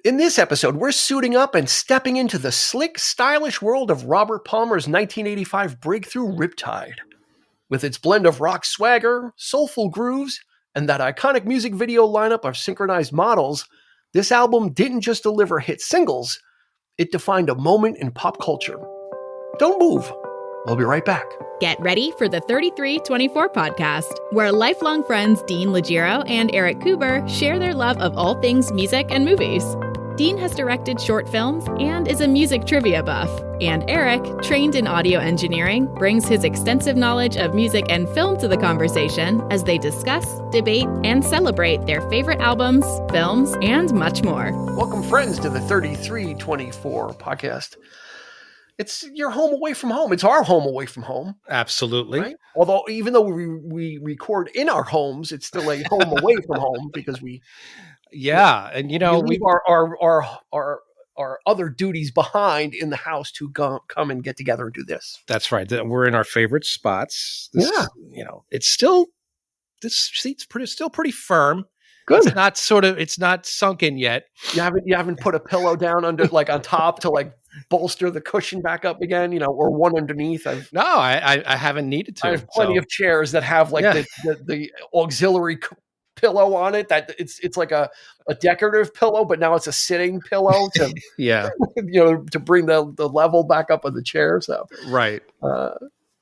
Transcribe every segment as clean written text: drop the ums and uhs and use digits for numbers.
In this episode, we're suiting up and stepping into the slick, stylish world of Robert Palmer's 1985 breakthrough Riptide. With its blend of rock swagger, soulful grooves, and that iconic music video lineup of synchronized models, this album didn't just deliver hit singles, it defined a moment in pop culture. Don't move. We'll be right back. Get ready for the 3324 podcast, where lifelong friends Dean Legiro and Eric Kuber share their love of all things music and movies. Dean has directed short films and is a music trivia buff. And Eric, trained in audio engineering, brings his extensive knowledge of music and film to the conversation as they discuss, debate, and celebrate their favorite albums, films, and much more. Welcome, friends, to the 3324 podcast. It's your home away from home. It's our home away from home. Absolutely. Right? Although, even though we record in our homes, it's still a home away from home because we... Yeah, and we leave our other duties behind in the house to come and get together and do this. That's right. We're in our favorite spots. It's still this seat's still pretty firm. Good. It's not sunken yet. You haven't put a pillow down under on top to bolster the cushion back up again, or one underneath. I haven't needed to. I have plenty of chairs that have the auxiliary pillow on it, that it's like a decorative pillow, but now it's a sitting pillow to to bring the level back up of the chair. So right,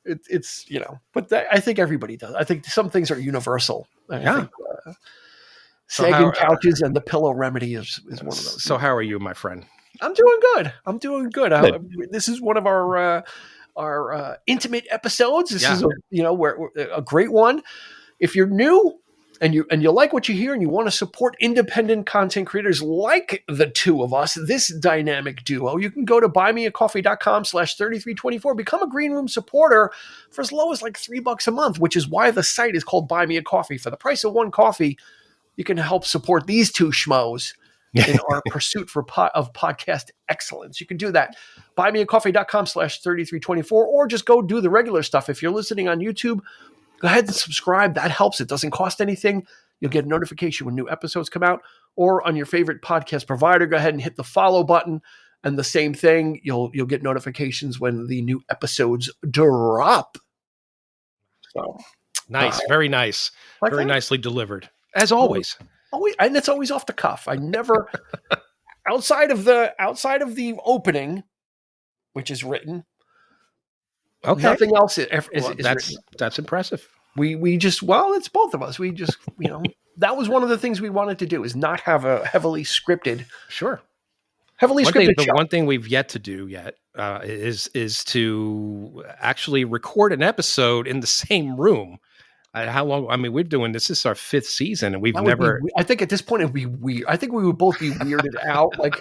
it's but I think everybody does. I think some things are universal. I think, sagging couches and the pillow remedy is one of those. So how are you, my friend? I'm doing good. This is one of our intimate episodes. This is a great one. If you're new and you like what you hear and you want to support independent content creators like the two of us, this dynamic duo, you can go to buymeacoffee.com/3324, become a Green Room supporter for as low as $3 a month, which is why the site is called Buy Me a Coffee. For the price of one coffee, you can help support these two schmoes in our pursuit of podcast excellence. You can do that. Buymeacoffee.com/3324, or just go do the regular stuff. If you're listening on YouTube, go ahead and subscribe. That helps. It doesn't cost anything. You'll get a notification when new episodes come out. Or on your favorite podcast provider, go ahead and hit the follow button. And the same thing, you'll get notifications when the new episodes drop. So nice, very nice, very nicely delivered, as always. Always, and it's always off the cuff. I never outside of the opening, which is written. Okay. Nothing else is written. That's impressive. We just, it's both of us. We just, that was one of the things we wanted to do, is not have a heavily scripted. Sure. Scripted show. The one thing we've yet to do is to actually record an episode in the same room. How long? I mean, we're doing this. This is our 5th season, and we've never. I think at this point it'd be weird. I think we would both be weirded out. We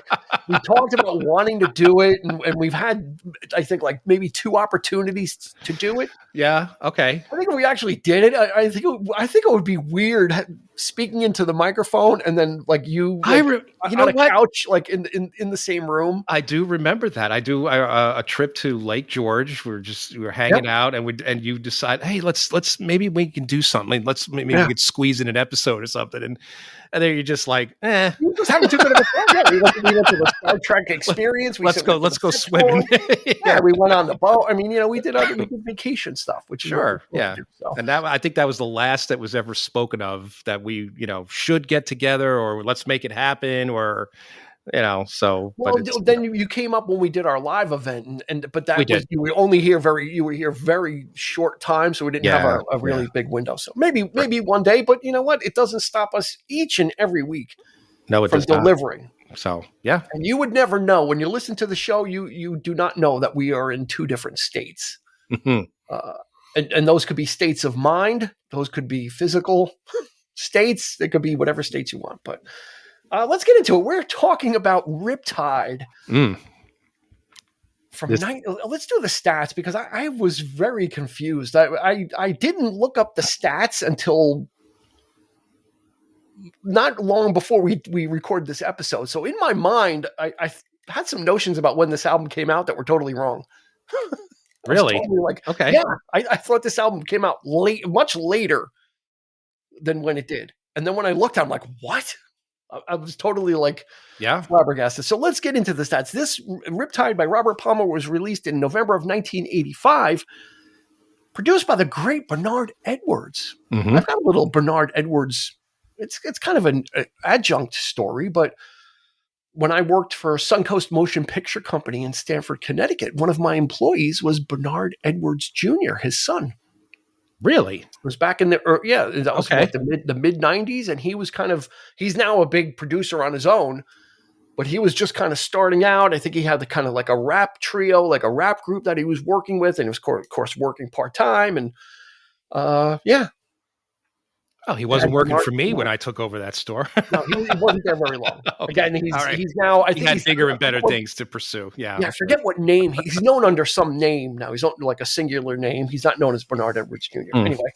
talked about wanting to do it, and we've had, I think, maybe 2 opportunities to do it. Yeah. Okay. I think if we actually did it, I think it would be weird speaking into the microphone and then on a couch in the same room. I do remember that. I do a trip to Lake George. We were hanging out, and you decide, hey, let's maybe we can do something. We could squeeze in an episode or something, and then you're just like, eh. You just having too good of a time. We went to the Star Trek experience. Let's go swimming. We went on the boat. I mean, we did vacation stuff, which sure, do, so. And that, I think that was the last that was ever spoken of, that we should get together, or let's make it happen, or so. Well, then you came up when we did our live event, but you were here very short time, so we didn't have a really big window. So maybe one day, but you know what? It doesn't stop us each and every week. No, it from does not. Delivering. So yeah, and you would never know when you listen to the show. You do not know that we are in 2 different states, and those could be states of mind. Those could be physical states. They could be whatever states you want. But let's get into it. We're talking about Riptide. Let's do the stats, because I was very confused. I didn't look up the stats until not long before we recorded this episode. So in my mind, I had some notions about when this album came out that were totally wrong. Really? Totally okay. Yeah, I thought this album came out much later than when it did. And then when I looked, I'm like, what? I was totally like Yeah. flabbergasted. So let's get into the stats. This Riptide by Robert Palmer was released in November of 1985, produced by the great Bernard Edwards. Mm-hmm. I've got a little Bernard Edwards. It's kind of an adjunct story, but when I worked for Suncoast Motion Picture Company in Stamford, Connecticut, one of my employees was Bernard Edwards Jr., his son. Really? It was back in that was the mid 90s, and he was he's now a big producer on his own, but he was just kind of starting out. I think he had the kind of like a rap trio, like a rap group that he was working with, and he was of course working part-time, and Oh, he wasn't working for me when I took over that store. No, he wasn't there very long. Okay. Again, he's now. I think he had he's bigger and better things to pursue. Yeah. I forget what name he's known under. Some name now. He's not like a singular name. He's not known as Bernard Edwards Jr. Anyway,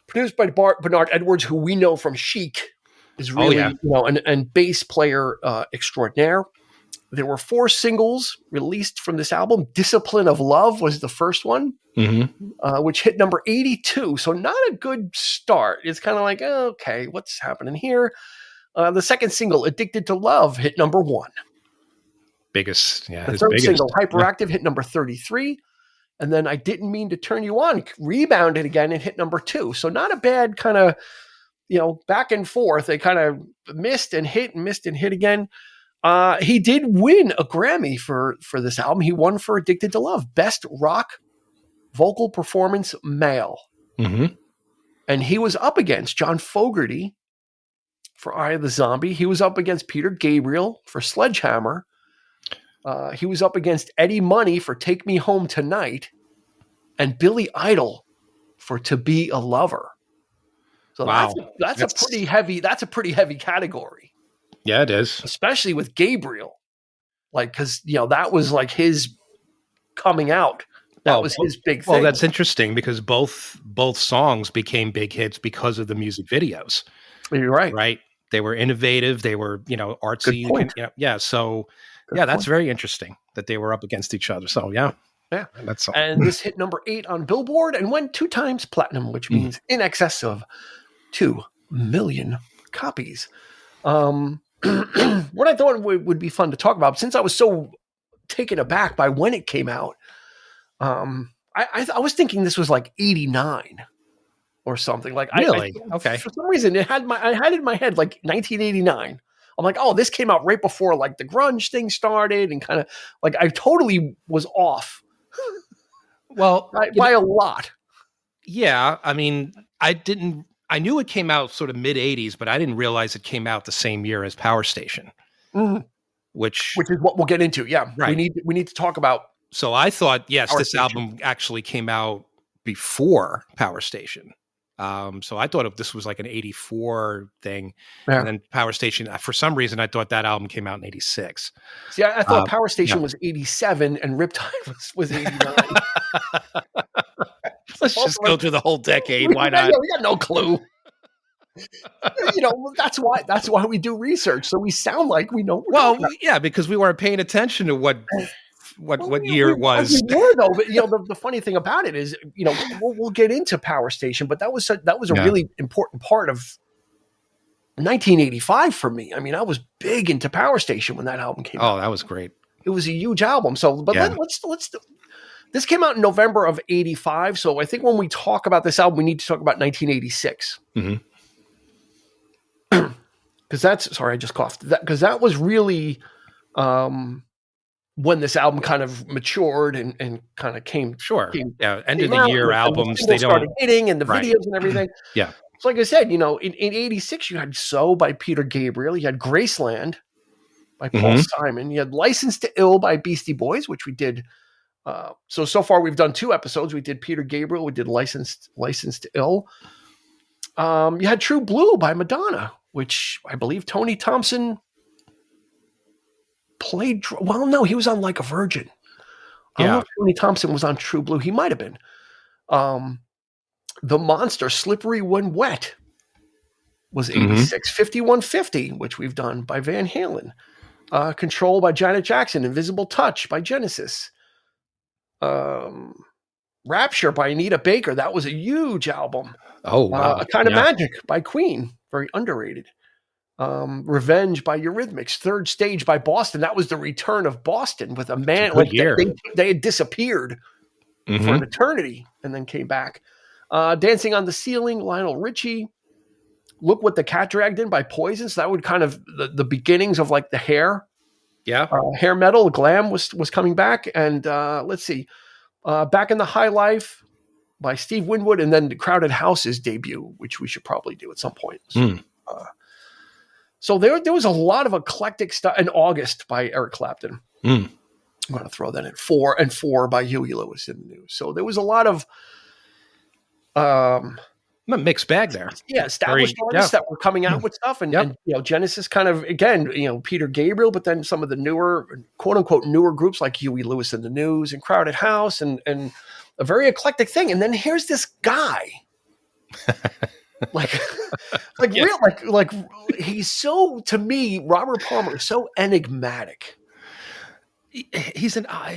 produced by Bernard Edwards, who we know from Chic, is really and bass player extraordinaire. There were 4 singles released from this album. Discipline of Love was the first one, which hit number 82. So not a good start. It's kind of like, okay, what's happening here? The second single, Addicted to Love, hit number 1. Biggest, yeah. The third single, Hyperactive, hit number 33. And then I Didn't Mean to Turn You On rebounded again and hit number 2. So not a bad kind of, back and forth. They kind of missed and hit again. He did win a Grammy for this album. He won for Addicted to Love, Best Rock Vocal Performance Male. Mm-hmm. And he was up against John Fogerty for Eye of the Zombie. He was up against Peter Gabriel for Sledgehammer. He was up against Eddie Money for Take Me Home Tonight, and Billy Idol for To Be a Lover. So wow. That's a pretty heavy category. Yeah, it is. Especially with Gabriel. Like, because, that was like his coming out. That was his big thing. Well, that's interesting because both songs became big hits because of the music videos. You're right. Right. They were innovative. They were, artsy. Good point. So, that's very interesting that they were up against each other. So, yeah. That's all. And this hit number 8 on Billboard and went 2 times platinum, which means in excess of 2 million copies. What I thought would be fun to talk about, since I was so taken aback by when it came out, I was thinking this was like 89 or something. Like, really? Okay. For some reason, I had it in my head like 1989. I'm like, oh, this came out right before like the grunge thing started, and kind of like I totally was off. Well, by a lot. Yeah, I mean, I knew it came out sort of mid 80s, but I didn't realize it came out the same year as Power Station, which is what we'll get into. Yeah, right. We need to talk about. So I thought, yes, Power this Station. album actually came out before Power Station. So I thought this was like an 84 thing. Yeah. And then Power Station, for some reason, I thought that album came out in 86. See, I thought Power Station was 87 and Riptide was 89. Let's just go through the whole decade. Why not? We got no clue. That's why we do research. So we sound like we know. Well, yeah, because we weren't paying attention to what year it was. We were, though. But the funny thing about it is, we'll get into Power Station, but that was a really important part of 1985 for me. I mean, I was big into Power Station when that album came out. Oh, that was great. It was a huge album. So, but then let's. This came out in November of 85. So I think when we talk about this album, we need to talk about 1986. Because sorry, I just coughed. Because that was really when this album kind of matured and kind of came. Sure. End of the year albums. They started hitting and the videos and everything. Yeah. So like I said, in 86, you had So by Peter Gabriel. You had Graceland by Paul Simon. You had License to Ill by Beastie Boys, which we did. So far we've done 2 episodes. We did Peter Gabriel. We did License to Ill. You had True Blue by Madonna, which I believe Tony Thompson played. Well, no, he was on Like a Virgin. I don't know if Tony Thompson was on True Blue. He might have been. The Monster, Slippery When Wet, was 86. 5150, which we've done by Van Halen. Control by Janet Jackson. Invisible Touch by Genesis. Rapture by Anita Baker. That was a huge album. Oh, wow. A Kind of Magic by Queen. Very underrated. Revenge by Eurythmics, Third Stage by Boston. That was the return of Boston with a man Good year. they had disappeared for an eternity and then came back. Dancing on the Ceiling, Lionel Richie. Look What the Cat Dragged In by Poison. So that would kind of the beginnings of like the hair. Yeah. Hair metal, glam was coming back. And let's see. Back in the High Life by Steve Winwood, and then Crowded House's debut, which we should probably do at some point. So there was a lot of eclectic stuff. In August by Eric Clapton. I'm going to throw that in. 4 by Huey Lewis in the News. So there was a lot of a mixed bag there. Yeah, established artists that were coming out with stuff, and Genesis kind of, again, Peter Gabriel, but then some of the newer, quote unquote, newer groups like Huey Lewis in the News and Crowded House, and a very eclectic thing. And then here's this guy, like he's so, to me, Robert Palmer is so enigmatic. He's an odd.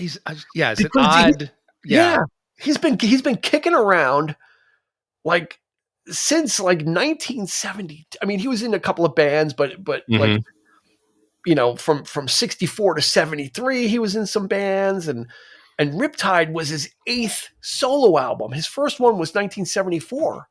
He's been kicking around like since like 1970. I mean, he was in a couple of bands, but like, from 64 to 73, he was in some bands, and Riptide was his 8th solo album. His first one was 1974.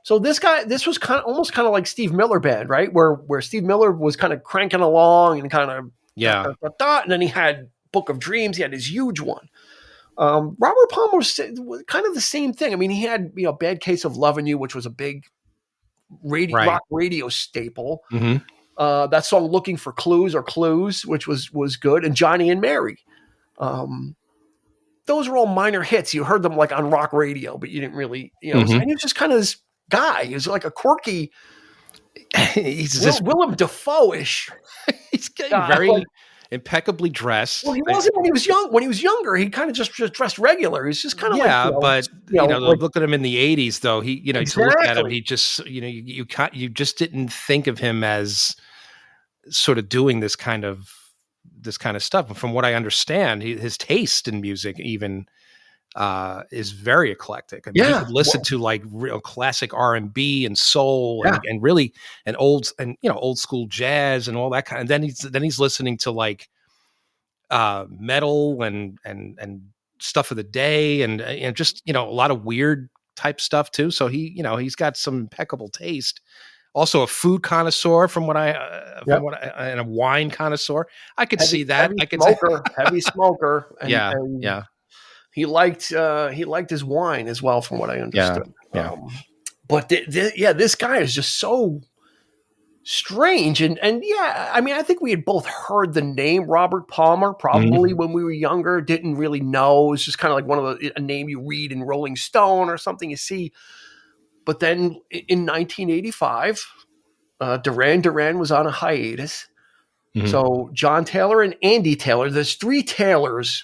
So this was almost kind of like Steve Miller Band, right? Where Steve Miller was kind of cranking along and kind of, and then he had Book of Dreams. He had his huge one. Robert Palmer was kind of the same thing. I mean, he had, Bad Case of Lovin' You, which was a big rock radio staple. That song Looking for Clues, which was good. And Johnny and Mary. Those were all minor hits. You heard them like on rock radio, but you didn't really, and he was just kind of this guy. He was like a quirky, Willem Dafoe-ish. He's very impeccably dressed. Well, he wasn't when he was young. When he was younger, he kind of just dressed regular. He's just kind of but look at him in the 80s, though. He, to look at him, he just, you just didn't think of him as sort of doing this kind of stuff. And from what I understand, his taste in music even is very eclectic. I mean, he could listen to like real classic R&B and soul and really old school jazz and all that kind. And then he's listening to like metal and stuff of the day and just a lot of weird type stuff too. So he's got some impeccable taste. Also a food connoisseur and a wine connoisseur. I could see that. Heavy smoker. And he liked his wine as well, from what I understood. But this guy is just so strange. And I mean, I think we had both heard the name Robert Palmer probably when we were younger, didn't really know. It was just kind of like a name you read in Rolling Stone or something you see. But then in 1985, Duran Duran was on a hiatus. So John Taylor and Andy Taylor, there's 3 Taylors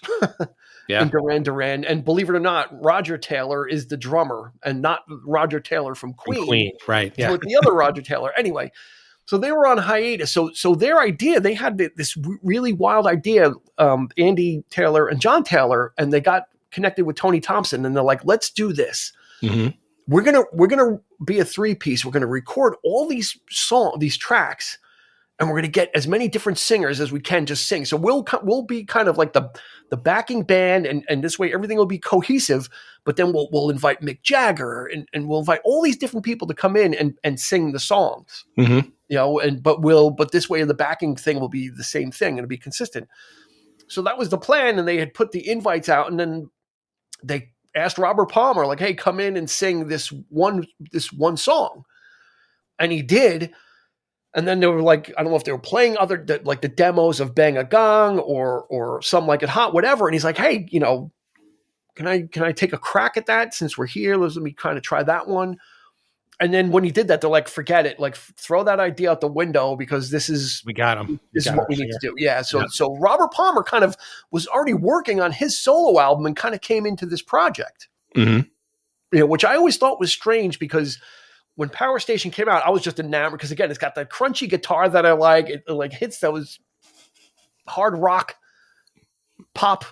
in Duran Duran. And believe it or not, Roger Taylor is the drummer and not Roger Taylor from Queen. Right. Yeah. With the other Roger Taylor. Anyway, so they were on hiatus. So their idea, they had this really wild idea, Andy Taylor and John Taylor, and they got connected with Tony Thompson, and they're like, let's do this. We're gonna be a 3-piece. We're gonna record all these tracks, and we're gonna get as many different singers as we can just sing. So we'll be kind of like the backing band, and this way everything will be cohesive. But then we'll invite Mick Jagger and we'll invite all these different people to come in and sing the songs. But this way the backing thing will be the same thing and it'll be consistent. So that was the plan, and they had put the invites out, and then they asked Robert Palmer, like, hey, come in and sing this one song. And he did. And then they were like, I don't know if they were playing like the demos of Bang a Gong or Some Like It Hot, whatever. And he's like, hey, can I take a crack at that since we're here? Let me kind of try that one. And then when he did that, they're like, forget it. Like, throw that idea out the window, because this is what we need to do. Yeah. So Robert Palmer kind of was already working on his solo album and kind of came into this project, which I always thought was strange, because when Power Station came out, I was just enamored, because again, it's got that crunchy guitar that I like. It like hits those hard rock pop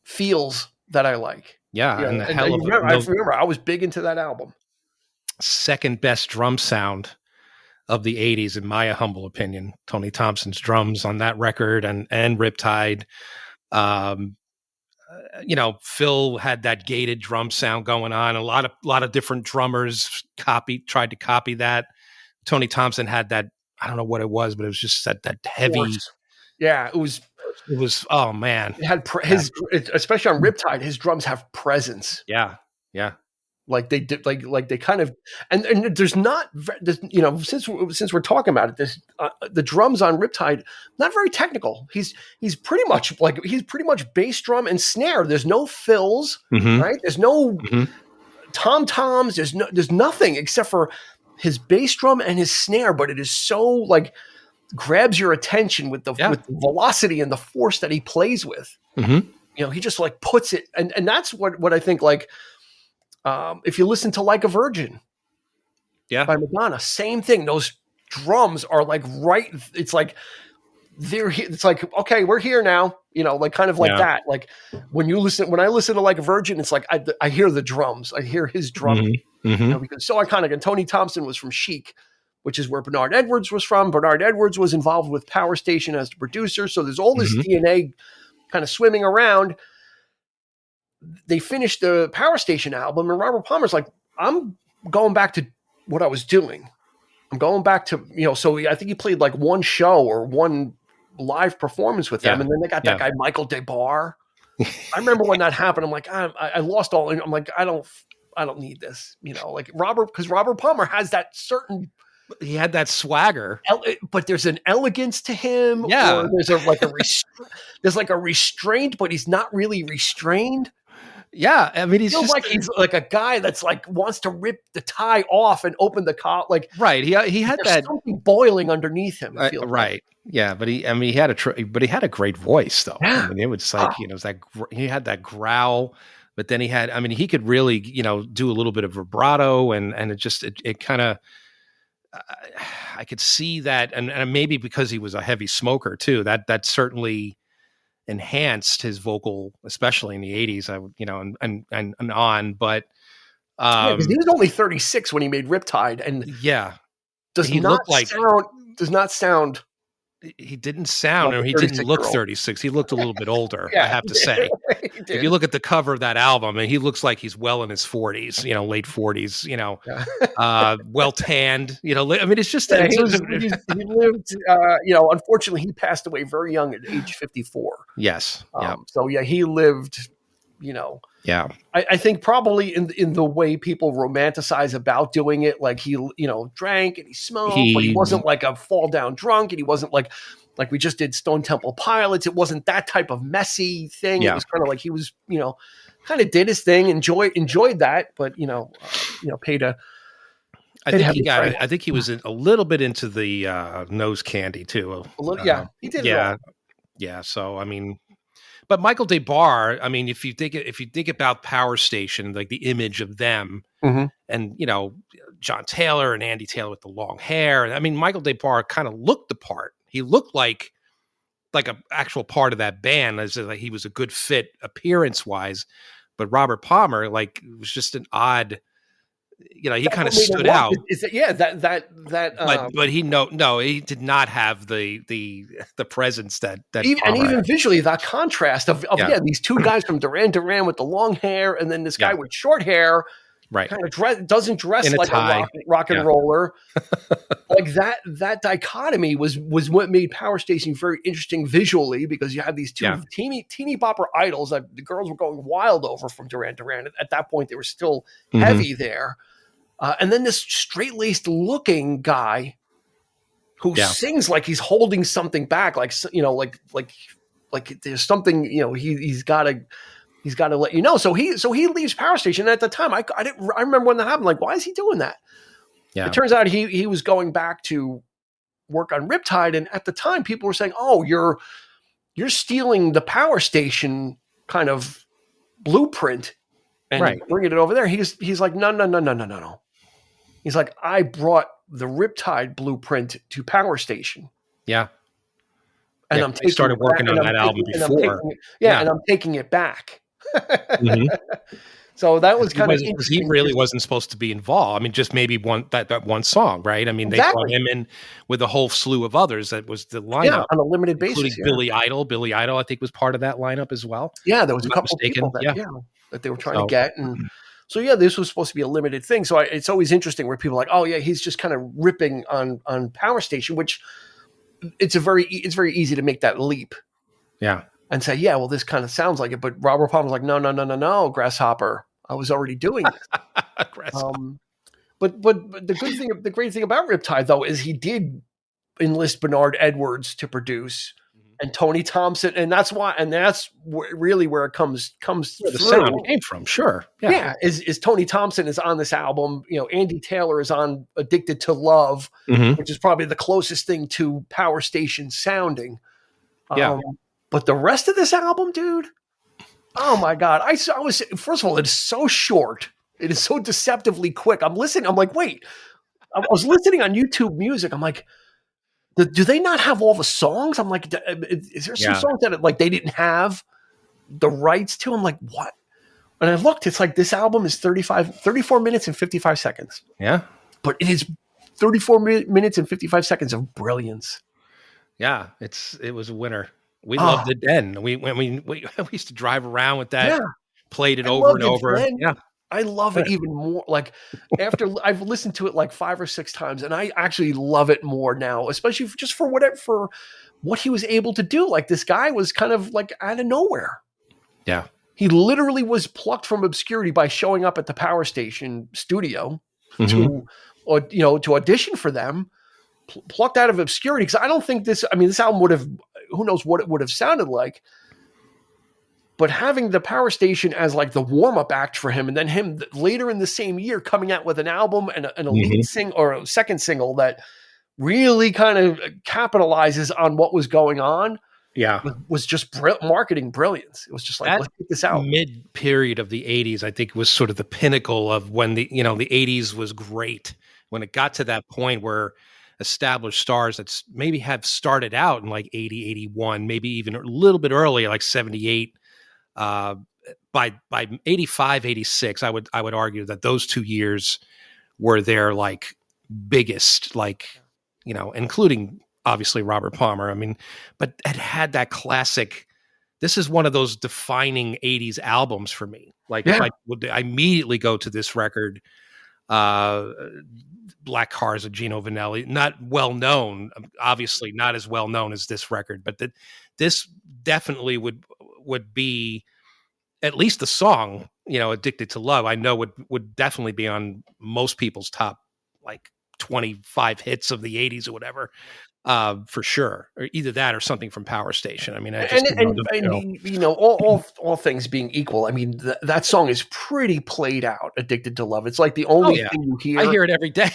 feels that I like. Yeah. And I remember I was big into that album. Second best drum sound of the 80s, in my humble opinion. Tony Thompson's drums on that record and Riptide. Phil had that gated drum sound going on. A lot of different drummers tried to copy that. Tony Thompson had that, I don't know what it was, but it was just that heavy. Force. Yeah, it was, oh man. It had especially on Riptide, his drums have presence. Yeah. Yeah. Like they did, like they kind of, and there's since we're talking about it, the drums on Riptide, not very technical. He's pretty much bass drum and snare. There's no fills, right? There's no tom toms. There's nothing except for his bass drum and his snare. But it is so like grabs your attention with the velocity and the force that he plays with. He just like puts it, and that's what I think like. If you listen to Like a Virgin by Madonna, same thing. Those drums are like right. It's like it's like, okay, we're here now, like kind of like that. Like when I listen to Like a Virgin, it's like, I hear the drums. I hear his drumming, because so iconic. And Tony Thompson was from Chic, which is where Bernard Edwards was from. Bernard Edwards was involved with Power Station as the producer. So there's all this DNA kind of swimming around. They finished the Power Station album, and Robert Palmer's like, I'm going back to what I was doing. I'm going back to, so I think he played like one show or one live performance with them. And then they got that guy, Michael DeBar. I remember when that happened. I'm like, I lost all. I'm like, I don't need this, like because Robert Palmer has that certain. He had that swagger, but there's an elegance to him. Yeah. Or there's there's a restraint, but he's not really restrained. Yeah, I mean, he's like a guy that's like wants to rip the tie off and open the collar. Like, right, he had that something boiling underneath him. I feel right, yeah, but he had a great voice though. Yeah. I mean, it was like it was that he had that growl, but then he could really do a little bit of vibrato, and it kind of. I could see that, and maybe because he was a heavy smoker too. That certainly enhanced his vocal, especially in the 80s. And on, but because he was only 36 when he made Riptide, and does not sound. He didn't sound, like or he didn't look 36. He looked a little bit older, I have to say. If you look at the cover of that album, and he looks like he's well in his 40s, late 40s, well tanned. I mean, it's just he lived. Unfortunately, he passed away very young at age 54. Yes. So he lived. Yeah. I think probably in the way people romanticize about doing it, like he, drank and he smoked, but he wasn't like a fall down drunk, and he wasn't like we just did Stone Temple Pilots. It wasn't that type of messy thing. It was kind of like he was, kind of did his thing, enjoyed that, but paid a. I think he was a little bit into the nose candy too. He did. Yeah. So I mean. But Michael DeBar, I mean, if you think about Power Station, like the image of them, and John Taylor and Andy Taylor with the long hair, I mean, Michael DeBar kind of looked the part. He looked like an actual part of that band. As like he was a good fit appearance wise, but Robert Palmer, like, was just an odd. He kind of stood out. But he did not have the presence that even visually, that contrast of these two guys from Duran Duran with the long hair, and then this guy with short hair, right? Kind of doesn't dress like a rock and roller. Like that dichotomy was what made Power Station very interesting visually, because you had these two teeny bopper idols that the girls were going wild over from Duran Duran. At that point, they were still heavy there. And then this straight-laced looking guy who sings like he's holding something back, like there's something, he's got to let you know. So he leaves Power Station. And at the time, I remember when that happened. Like, why is he doing that? Yeah. It turns out he was going back to work on Riptide, and at the time, people were saying, "Oh, you're stealing the Power Station kind of blueprint and bringing it over there." He's like, no. He's like, I brought the Riptide blueprint to Power Station. Yeah. And I'm taking working on that album before. And I'm taking it back. So that was kind of Because he interesting. really wasn't supposed to be involved. I mean, just maybe that one song, right? I mean, they brought him in with a whole slew of others. That was the lineup, on a limited including basis. Billy Idol. Billy Idol, I think, was part of that lineup as well. Yeah, there If was I'm a not couple of people mistaken. that they were trying to get, and so this was supposed to be a limited thing. So it's always interesting where people are like, oh yeah, he's just kind of ripping on Power Station, which it's very easy to make that leap. Yeah. And say, yeah, well, this kind of sounds like it, but Robert Palmer's like, no, Grasshopper, I was already doing this. But the great thing about Riptide though is he did enlist Bernard Edwards to produce, and Tony Thompson, and that's really where it comes where the through. sound came from. Sure, is Tony Thompson is on this album. Andy Taylor is on Addicted to Love, which is probably the closest thing to Power Station sounding. But the rest of this album, dude, oh my God. I was, first of all, it's so short. It is so deceptively quick. I'm listening. I'm like, wait, I was listening on YouTube Music. I'm like, do they not have all the songs? I'm like, is there some songs that like they didn't have the rights to? I'm like, what? And I looked, it's like this album is 34 minutes and 55 seconds. Yeah. But it is 34 minutes and 55 seconds of brilliance. Yeah. It was a winner. We loved it then. We used to drive around with that, played it over and over. Yeah. I love it even more. Like after I've listened to it like 5 or 6 times, and I actually love it more now, especially just for what he was able to do. Like this guy was kind of like out of nowhere. Yeah. He literally was plucked from obscurity by showing up at the Power Station studio to audition for them, plucked out of obscurity. Because I don't think this album would have, who knows what it would have sounded like. But having the Power Station as like the warm-up act for him, and then him later in the same year coming out with an album and a lead single or a second single that really kind of capitalizes on what was going on. Yeah. Was just marketing brilliance. It was just like, let's get this out. Mid period of the 80s, I think, was sort of the pinnacle of when the 80s was great. When it got to that point where established stars that maybe have started out in like 80, 81, maybe even a little bit earlier, like 78. By 85, 86, I would argue that those 2 years were their like biggest, like, including obviously Robert Palmer. I mean, but it had that classic. This is one of those defining 80s albums for me. Like if I would immediately go to this record, Black Cars of Gino Vanelli, not well known, obviously not as well known as this record, but this definitely would be at least the song, Addicted to Love, I know would definitely be on most people's top like 25 hits of the 80s or whatever, for sure. Or either that or something from Power Station. I mean, all things being equal, I mean, that song is pretty played out, Addicted to Love. It's like the only thing you hear. I hear it every day.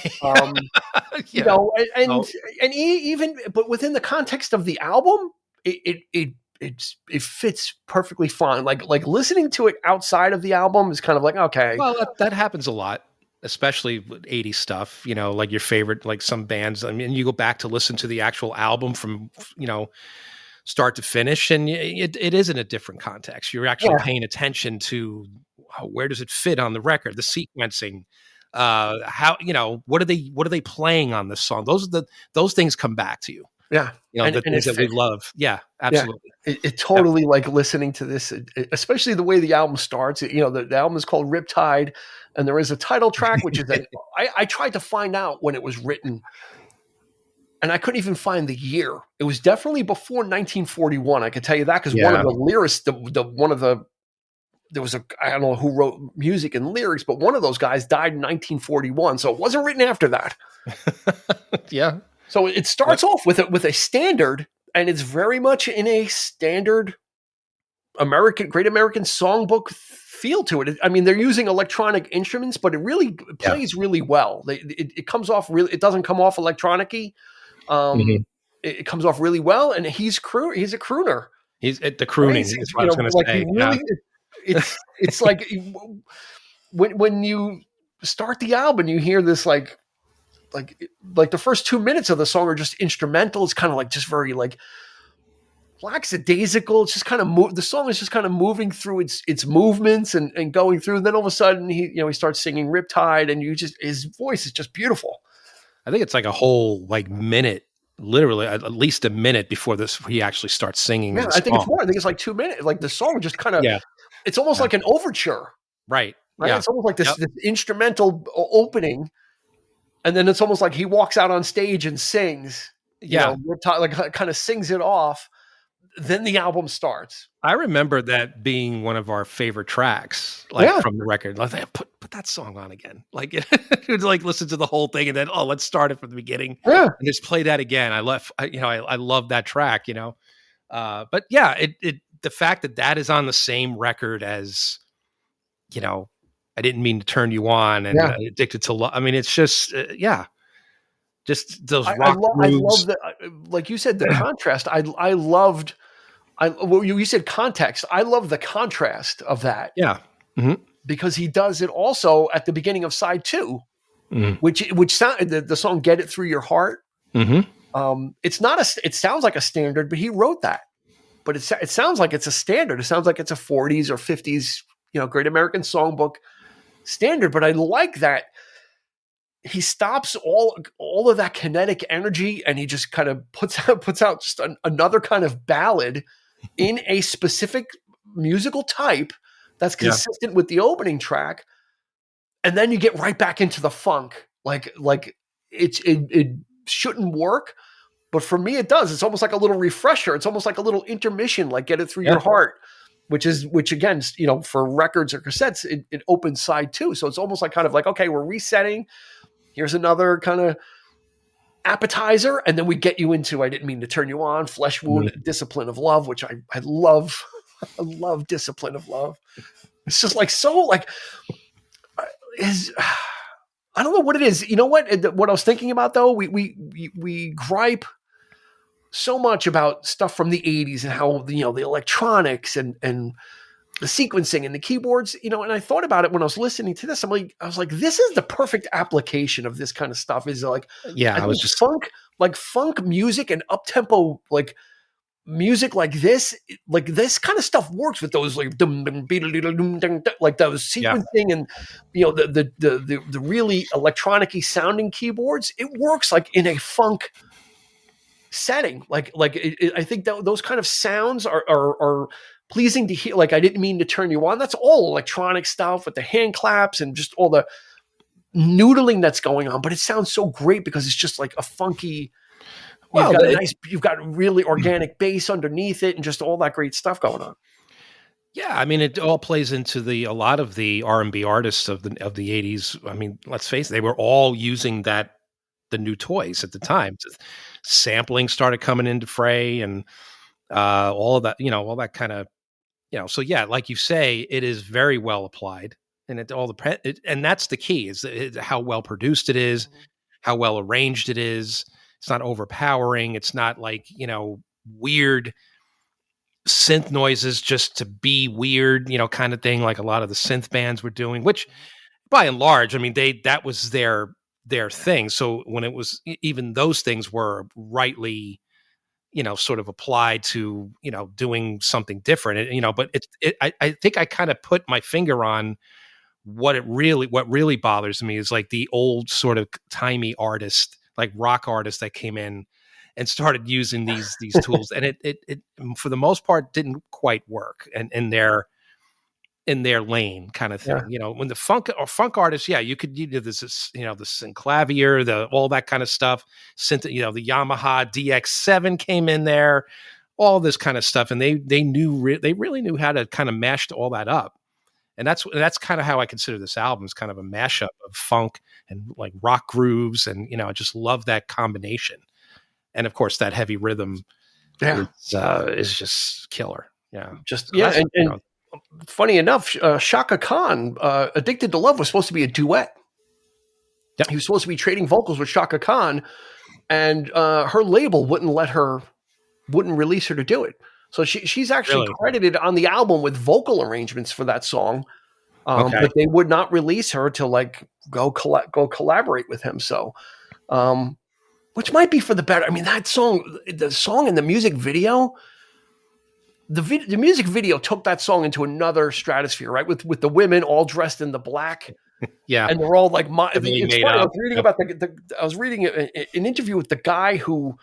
Even, but within the context of the album, it fits perfectly fine. Like listening to it outside of the album is kind of like, okay. Well, that happens a lot, especially with 80s stuff, like your favorite, like some bands. I mean, you go back to listen to the actual album from, start to finish, and it is in a different context. You're actually paying attention to where does it fit on the record, the sequencing, how, what are they playing on this song? Those things come back to you. Yeah. The things that we love. Yeah, absolutely. Yeah. It totally like listening to this, especially the way the album starts. The album is called Riptide, and there is a title track, which is I tried to find out when it was written, and I couldn't even find the year. It was definitely before 1941. I can tell you that because one of the lyrics, there was I don't know who wrote music and lyrics, but one of those guys died in 1941, so it wasn't written after that. Yeah. So it starts off with a standard, and it's very much in a standard Great American Songbook feel to it. I mean, they're using electronic instruments, but it really plays really well. It comes off really. It doesn't come off electronic-y. It comes off really well, and he's a crooner. He's at the crooning. Right? Is what I was going to say. Really, it's like when you start the album, you hear this like the first 2 minutes of the song are just instrumental. It's kind of like just very like lackadaisical. It's just kind of the song is just kind of moving through its movements and going through. And then all of a sudden he starts singing Riptide, and his voice is just beautiful. I think it's like a whole minute, literally at least a minute before he actually starts singing. Yeah, I think it's more. I think it's like 2 minutes. Like the song just kind of, it's almost like an overture. Right. Yeah. It's almost like this instrumental opening. And then it's almost like he walks out on stage and sings. Like kind of sings it off. Then the album starts. I remember that being one of our favorite tracks, from the record. Like, put that song on again. Like, listen to the whole thing, and then let's start it from the beginning. Yeah, and just play that again. I love that track. But yeah, the fact that is on the same record as, I didn't mean to turn you on and addicted to love. I mean, it's just just those rock grooves. I love like you said, the contrast. I loved. You said context. I love the contrast of that. Yeah, because he does it also at the beginning of side 2, which sound the song "Get It Through Your Heart." It's not it sounds like a standard, but he wrote that. But it sounds like it's a standard. It sounds like it's a 40s or 50s, Great American Songbook standard. But I like that he stops all of that kinetic energy, and he just kind of puts out just another kind of ballad in a specific musical type that's consistent with the opening track. And then you get right back into the funk. Like it shouldn't work, but for me it does. It's almost like a little refresher. It's almost like a little intermission, like Get It Through Your Heart, which again, for records or cassettes, it opens side 2. So it's almost like kind of like, okay, we're resetting. Here's another kind of appetizer, and then we get you into I Didn't Mean to Turn You On, Flesh Wound, Discipline of Love, which I love. I love Discipline of Love. It's just like so like I don't know what it is. You know what I was thinking about though? We gripe so much about stuff from the 80s and how the electronics and the sequencing and the keyboards, and I thought about it when I was listening to this. I was like, this is the perfect application of this kind of stuff. Is like, I was just funk music and up-tempo, like music like this kind of stuff works with those like those sequencing and the really electronic-y sounding keyboards. It works like in a funk setting. I think that those kind of sounds are pleasing to hear. Like I Didn't Mean to Turn You On. That's all electronic stuff with the hand claps and just all the noodling that's going on, but it sounds so great because it's just like a funky. You've got really organic bass underneath it and just all that great stuff going on. Yeah, I mean, it all plays into a lot of the R&B artists of the 80s. I mean, let's face it, they were all using the new toys at the time. Sampling started coming into fray, and all of that, all that kind of, So yeah, like you say, it is very well applied, and and that's the key is how well produced it is, how well arranged it is. It's not overpowering. It's not like, weird synth noises just to be weird, kind of thing, like a lot of the synth bands were doing, which by and large, I mean, that was their thing. So when it was, even those things were rightly, sort of applied to, doing something different, but I think I kind of put my finger on what really bothers me is like the old sort of timey artist, like rock artists that came in and started using these tools, and it for the most part didn't quite work, and in their lane kind of thing. When the funk artists, you could do this, the synclavier, all that kind of stuff. The Yamaha DX7 came in there, all this kind of stuff, and they really knew how to kind of mash all that up. And that's kind of how I consider this album, is kind of a mashup of funk and like rock grooves. And, I just love that combination. And of course that heavy rhythm is just killer. Yeah. And funny enough, Shaka Khan, Addicted to Love was supposed to be a duet. Yep. He was supposed to be trading vocals with Shaka Khan, and her label wouldn't release her to do it. So she's actually credited on the album with vocal arrangements for that song, but they would not release her to like go collaborate with him. So, which might be for the better. I mean, the song and the music video, the music video took that song into another stratosphere, right? With the women all dressed in the black. Yeah. And they're all like, Heavily it's made funny. I up. was reading about I was reading an interview with the guy who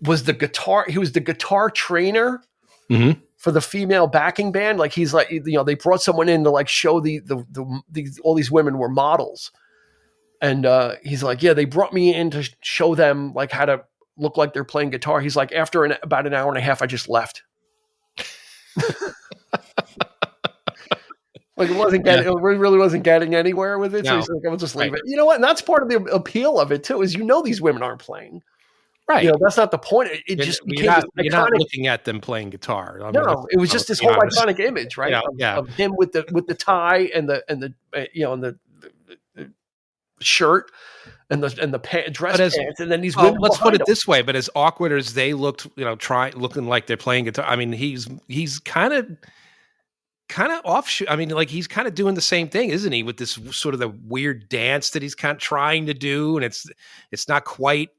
was the guitar. He was the guitar trainer Mm-hmm. for the female backing band. Like he's like, they brought someone in to like show all these women were models. And he's like, yeah, they brought me in to show them like how to look like they're playing guitar. He's like, after about an hour and a half, I just left. Like it wasn't getting, it really wasn't getting anywhere with it. So he's like, I'll just leave it. You know what? And that's part of the appeal of it too, is these women aren't playing. Right. That's not the point. It just became you're not looking at them playing guitar. I mean, it was just this whole iconic image, right? Of him with the tie and the shirt and the dress pants, and then these women. Let's put it this way: but as awkward as they looked, looking like they're playing guitar. I mean, he's kind of offshoot. I mean, like he's kind of doing the same thing, isn't he? With this sort of the weird dance that he's kind of trying to do, and it's not quite.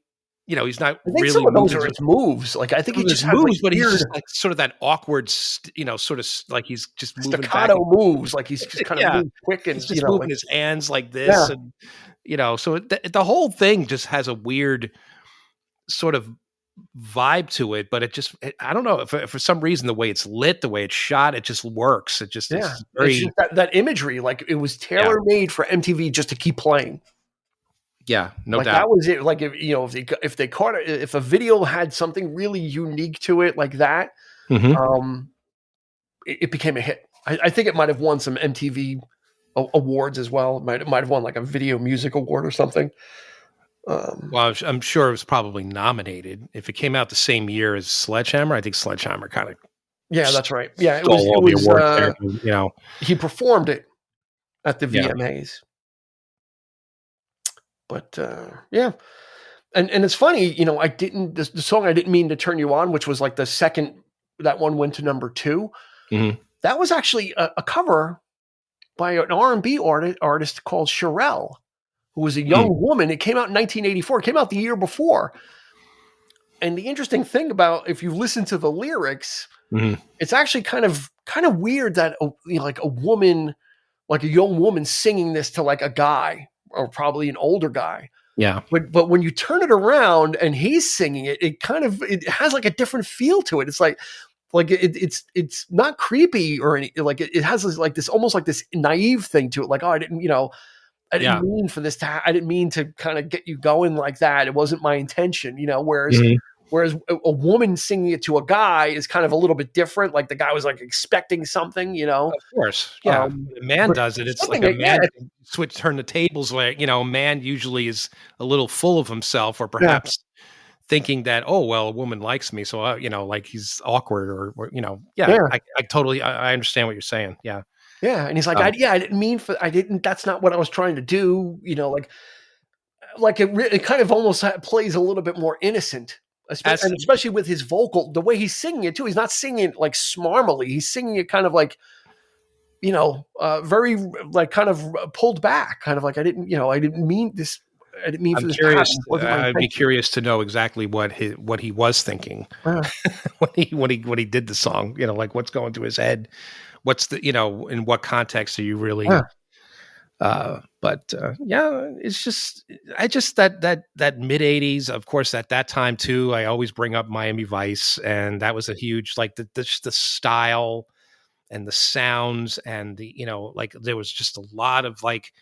He's not really. Some of those are his moves. Like I think he just has moves, but he's just like sort of that awkward, sort of like he's just moving staccato moves. Like he's just kind of moving quick and he's just moving his hands like this, and so the whole thing just has a weird sort of vibe to it. But I don't know, for some reason the way it's lit, the way it's shot, it just works. It just it's very that imagery. Like it was tailor made for MTV just to keep playing. Yeah, no doubt. That was it. Like if they caught it, if a video had something really unique to it like that, it became a hit. I think it might have won some MTV awards as well. It might have won like a video music award or something. Well, I'm sure it was probably nominated. If it came out the same year as Sledgehammer, I think Sledgehammer kind of that's right. Yeah, it was he performed it at the VMAs. But and it's funny, the song I Didn't Mean to Turn You On, which was like the second that one went to number 2. Mm-hmm. That was actually a cover by an R&B artist called Sherelle, who was a young woman. It came out in 1984. It came out the year before. And the interesting thing about, if you listen to the lyrics, it's actually kind of weird that like a woman, like a young woman singing this to like a guy, or probably an older guy. Yeah. But when you turn it around and he's singing it, it has like a different feel to it. It's like it's not creepy or any, like it has this almost like this naive thing to it. Like, oh, I didn't mean for this I didn't mean to kind of get you going like that. It wasn't my intention, whereas a woman singing it to a guy is kind of a little bit different. Like the guy was like expecting something, Of course. Yeah. A man does it. It's like a man turn the tables where, a man usually is a little full of himself, or perhaps thinking that, oh, well, a woman likes me. So, like he's awkward or I totally, I understand what you're saying. Yeah. Yeah. And he's like, that's not what I was trying to do. Like it kind of almost plays a little bit more innocent. Especially with his vocal, the way he's singing it too. He's not singing it like smarmily. He's singing it kind of like, very like kind of pulled back, kind of like I didn't mean this. I didn't mean for this to happen. I'd be curious to know exactly what he was thinking when he did the song. Like what's going through his head. What's the in what context are you really? It's just that mid 80s, of course, at that time too, I always bring up Miami Vice, and that was a huge, like the style and the sounds and the, like there was just a lot of like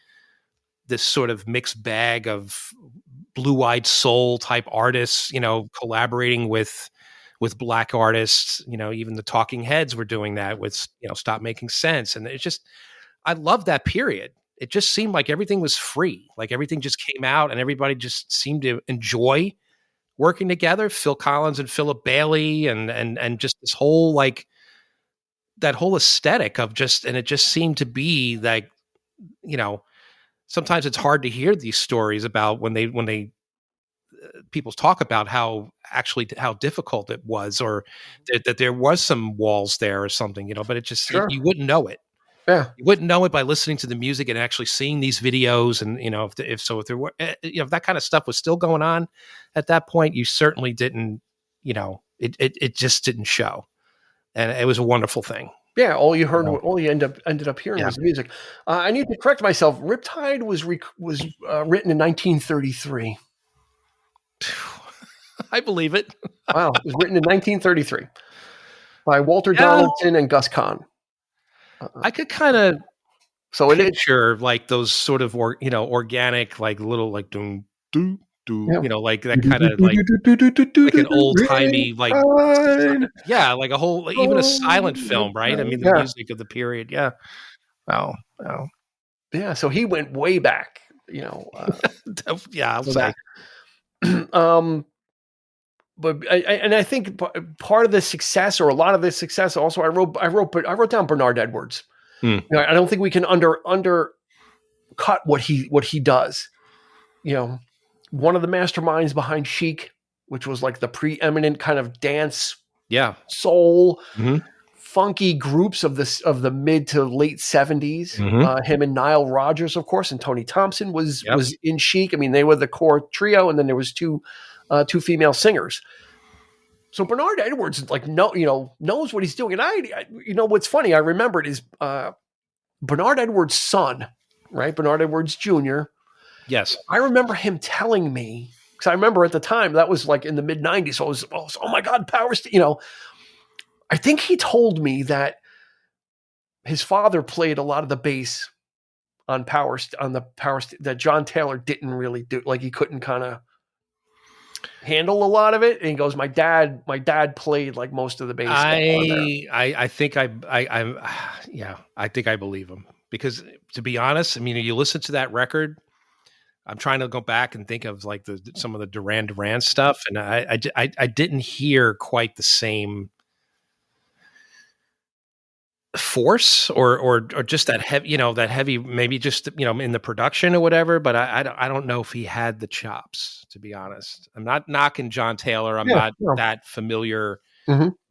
this sort of mixed bag of blue-eyed soul type artists, collaborating with black artists, even the Talking Heads were doing that with, Stop Making Sense. And it's just, I love that period. It just seemed like everything was free. Like everything just came out and everybody just seemed to enjoy working together. Phil Collins and Philip Bailey and just this whole, like that whole aesthetic of just, and it just seemed to be like, sometimes it's hard to hear these stories about when people talk about how difficult it was, or that there was some walls there or something, but it just, you wouldn't know it. Yeah. You wouldn't know it by listening to the music and actually seeing these videos. And, if there were, if that kind of stuff was still going on at that point, you certainly didn't, it just didn't show. and it was a wonderful thing. Yeah, all you heard, all you ended up hearing was music. I need to correct myself. Riptide was written in 1933. I believe it. Wow, it was written in 1933 by Walter Donaldson and Gus Kahn. I could kind of picture like those sort of organic, like little like doom doom doom, like that kind of like an old timey like like a whole even a silent film, right? I mean the music of the period, Wow. Yeah, so he went way back, I'll say. But I think part of the success, or a lot of the success, also I wrote down Bernard Edwards. I don't think we can undercut what he does. One of the masterminds behind Chic, which was like the preeminent kind of dance, soul, funky groups of the mid to late 70s. Him and Nile Rodgers, of course, and Tony Thompson was in Chic. I mean, they were the core trio, and then there was two female singers. So Bernard Edwards knows what he's doing. And I what's funny, I remembered is Bernard Edwards' son, right? Bernard Edwards Jr. Yes. I remember him telling me, because I remember at the time that was like in the mid 90s. So I was, oh my God, I think he told me that his father played a lot of the bass on that John Taylor didn't really do. Like he couldn't kind of handle a lot of it, and he goes, my dad played like most of the bass. I think I think I believe him, because to be honest, I mean, you listen to that record, I'm trying to go back and think of like some of the Duran Duran stuff, and I didn't hear quite the same force or just that heavy, maybe just in the production or whatever, but I don't know if he had the chops, to be honest. I'm not knocking John Taylor. I'm not that familiar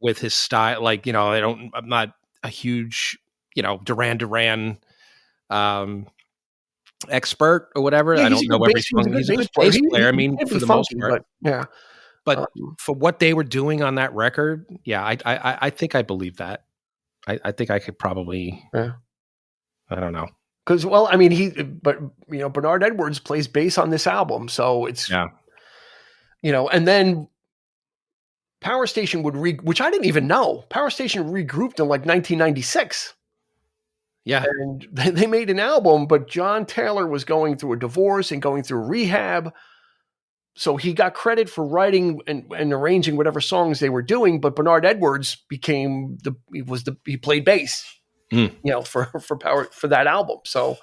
with his style, like I'm not a huge Duran Duran expert or whatever. I don't know every song. He's a good bass player. I mean, for the most part, but for what they were doing on that record, I think I believe that. I think I could probably, I don't know. Because, well, I mean, Bernard Edwards plays bass on this album. So it's, and then Power Station which I didn't even know. Power Station regrouped in like 1996. Yeah. And they made an album, but John Taylor was going through a divorce and going through rehab. So he got credit for writing and arranging whatever songs they were doing, but Bernard Edwards he played bass, for Power, for that album. So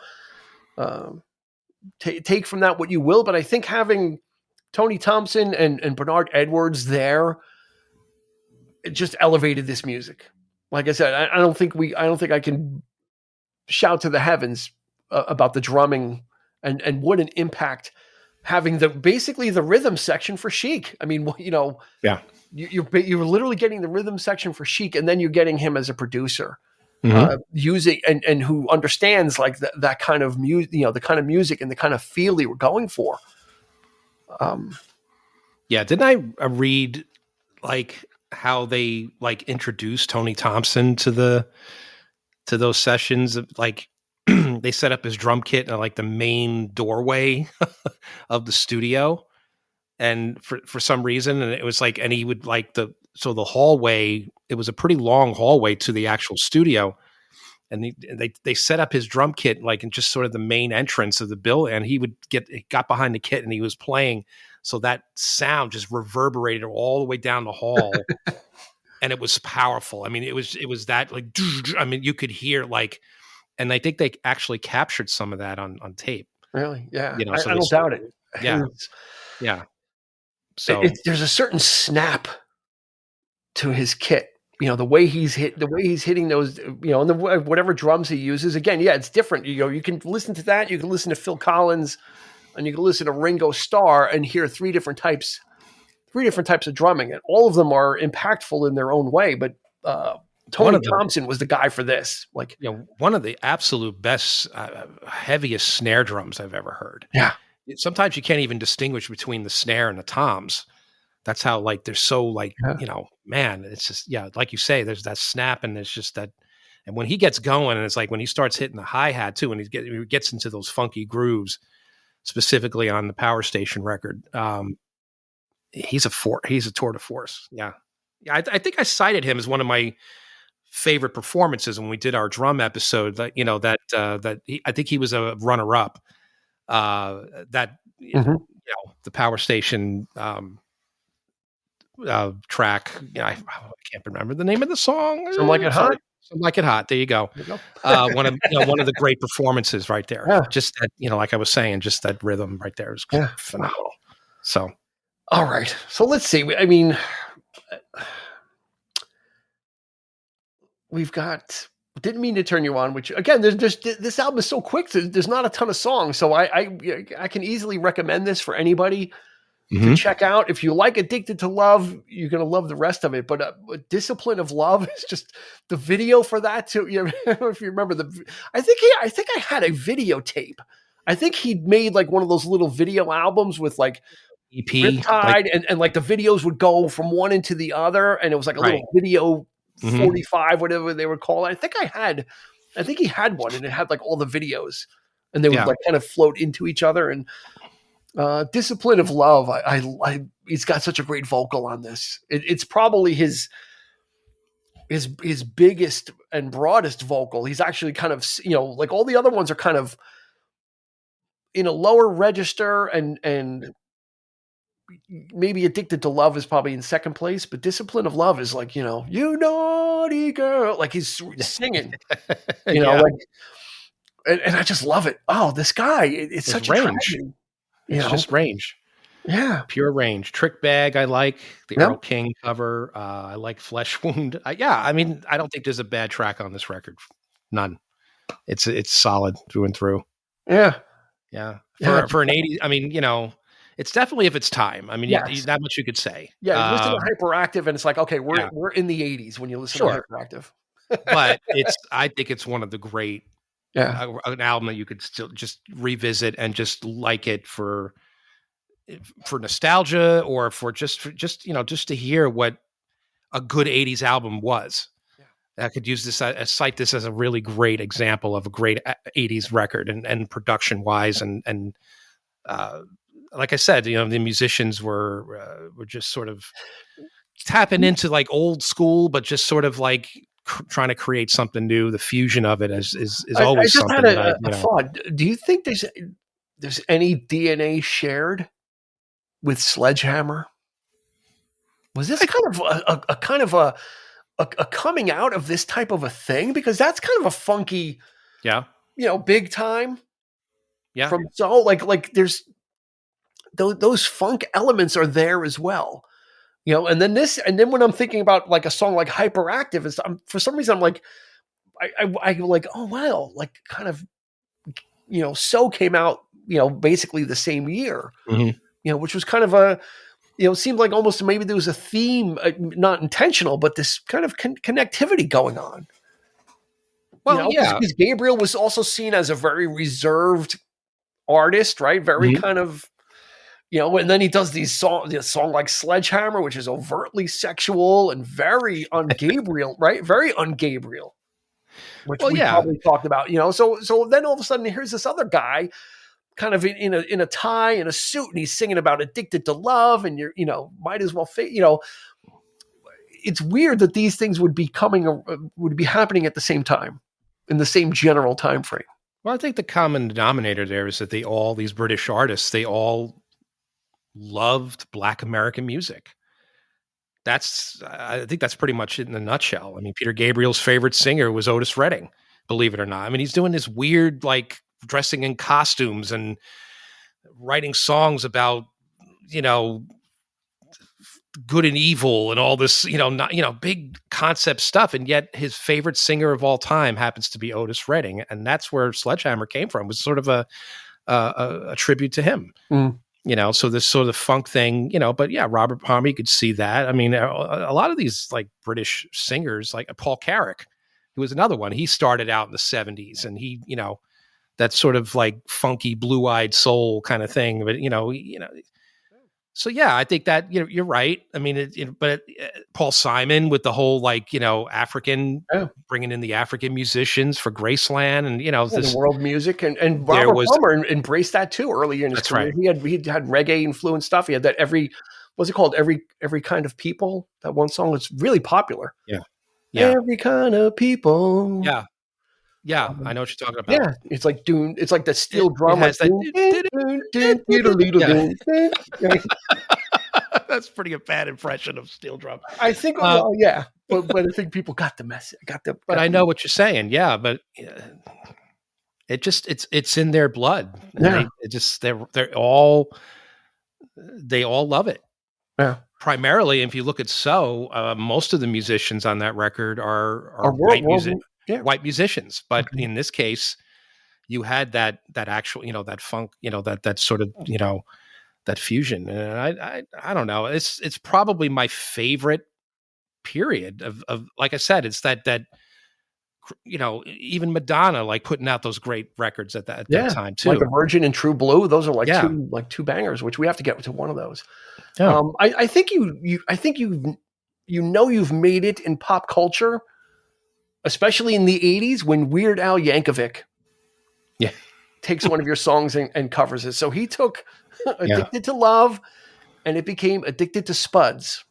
take from that what you will, but I think having Tony Thompson and Bernard Edwards there, it just elevated this music. Like I said, I don't think I can shout to the heavens about the drumming and what an impact having basically the rhythm section for Chic. I mean, you're literally getting the rhythm section for Chic, and then you're getting him as a producer, using and who understands like that kind of music, the kind of music and the kind of feel they were going for. Didn't I read like how they like introduced Tony Thompson to those sessions of like, they set up his drum kit in like the main doorway of the studio, and for some reason, and it was like, and he would like the hallway, it was a pretty long hallway to the actual studio, and they set up his drum kit like in just sort of the main entrance of the building, and he got behind the kit and he was playing, so that sound just reverberated all the way down the hall. And it was powerful. I mean, it was that like, I mean, you could hear like, and I think they actually captured some of that on tape. Really? Yeah. So I don't doubt it. Yeah. Yeah. So there's a certain snap to his kit, the way he's hitting those, and whatever drums he uses. Again, it's different. You can listen to that. You can listen to Phil Collins, and you can listen to Ringo Starr and hear three different types of drumming, and all of them are impactful in their own way. But Tony Thompson was the guy for this. Like, one of the absolute best, heaviest snare drums I've ever heard. Yeah. Sometimes you can't even distinguish between the snare and the toms. That's how like they're so like man, it's just, yeah, like you say, there's that snap, and there's just that. And when he gets going, and it's like when he starts hitting the hi-hat too, and he gets into those funky grooves, specifically on the Power Station record, he's a tour de force. Yeah. I think I cited him as one of my favorite performances when we did our drum episode. That I think he was a runner-up. The Power Station track. I can't remember the name of the song. Something Like It Hot. Something Like It Hot. There you go. One of the great performances right there. Yeah. Just that, like I was saying, just that rhythm right there is phenomenal. So, all right. So let's see. I mean, we've got. Didn't mean to turn you on. Which again, there's just this album is so quick. There's not a ton of songs, so I can easily recommend this for anybody to check out. If you like Addicted to Love, you're going to love the rest of it. But Discipline of Love is just the video for that too. If you remember I think I had a videotape. I think he'd made like one of those little video albums with like EP, Riptide, and like the videos would go from one into the other, and it was like a little video 45, whatever they would call it. I think he had one, and it had like all the videos, and they would like kind of float into each other. And Discipline of Love, he's got such a great vocal on this. It's probably his biggest and broadest vocal. He's actually kind of, like all the other ones are kind of in a lower register, and maybe Addicted to Love is probably in second place, but Discipline of Love is like, you naughty girl, like he's singing, like, and I just love it. Oh, this guy, it's such range. A tragedy. It's just range. Yeah. Pure range. Trick Bag, I like. The Earl King cover. I like Flesh Wound. I mean, I don't think there's a bad track on this record. None. It's solid through and through. Yeah. Yeah. For an 80s, I mean, it's definitely of its time. I mean, that much you could say. Yeah, you listen to Hyperactive, and it's like, okay, we're in the 80s when you listen to Hyperactive. But I think it's one of the great, an album that you could still just revisit and just like it for nostalgia, or for just to hear what a good 80s album was. I could use this, cite this as a really great example of a great 80s record, and production wise, and like I said, the musicians were just sort of tapping into like old school, but just sort of like trying to create something new. The fusion of it is always something. I just had a thought. Do you think there's any DNA shared with Sledgehammer? Was this kind of a coming out of this type of a thing? Because that's kind of a funky, big time. Yeah. From Soul, like there's those funk elements are there as well, and then when I'm thinking about like a song like Hyperactive, for some reason I'm like, I like, oh wow, like kind of, So came out, basically the same year, which was kind of a, it seemed like almost maybe there was a theme, not intentional, but this kind of connectivity going on. Well, because Gabriel was also seen as a very reserved artist, right? Very kind of, and then he does this song like Sledgehammer, which is overtly sexual and very un-Gabriel, right? Very un-Gabriel, which we probably talked about, So then all of a sudden, here's this other guy, kind of in a tie and a suit, and he's singing about Addicted to Love, and you're, might as well, it's weird that these things would be happening at the same time, in the same general time frame. Well, I think the common denominator there is that these British artists, they all loved Black American music. I think that's pretty much it in a nutshell. I mean, Peter Gabriel's favorite singer was Otis Redding, believe it or not. I mean, he's doing this weird, like, dressing in costumes and writing songs about, good and evil and all this, big concept stuff. And yet his favorite singer of all time happens to be Otis Redding. And that's where Sledgehammer came from, was sort of a tribute to him, so this sort of funk thing, but Robert Palmer, you could see that. I mean, a lot of these like British singers, like Paul Carrack, who was another one, he started out in the 70s, and he, that sort of like funky blue-eyed soul kind of thing. But, So yeah, I think that you're right. I mean, but Paul Simon with the whole African, Yeah. bringing in the African musicians for Graceland, and The this world music, and there Robert was Palmer embraced that too early in his that's career. right. He had reggae influenced stuff. He had that what's it called? Every kind of people. That one song was really popular. Yeah, yeah, Every kind of people. yeah, yeah. I Um, know what you're talking about. yeah, it's like Dune. It's like the It steel it drum, like has that. Dune, dun, dun, dun, diddle-leedle, Yeah, dun, dun. Yeah. that's pretty a bad impression of steel drum. I think, Uh, well, yeah, but I think people got the message. but I know what you're saying. Yeah, but it's in their blood, and Yeah, they all love it. yeah. Primarily, if you look at most of the musicians on that record are Our world, yeah. white musicians. But Okay. in this case, you had that actual, that funk, that sort of, that fusion. And I don't know. It's probably my favorite period of like I said, it's that even Madonna like putting out those great records at that time too. Like a Virgin and True Blue. Those are Yeah. two bangers, which we have to get to one of those. Yeah. I think you've made it in pop culture, especially in the 80s when Weird Al Yankovic takes one of your songs and covers it. So he took Addicted to Love and it became Addicted to Spuds.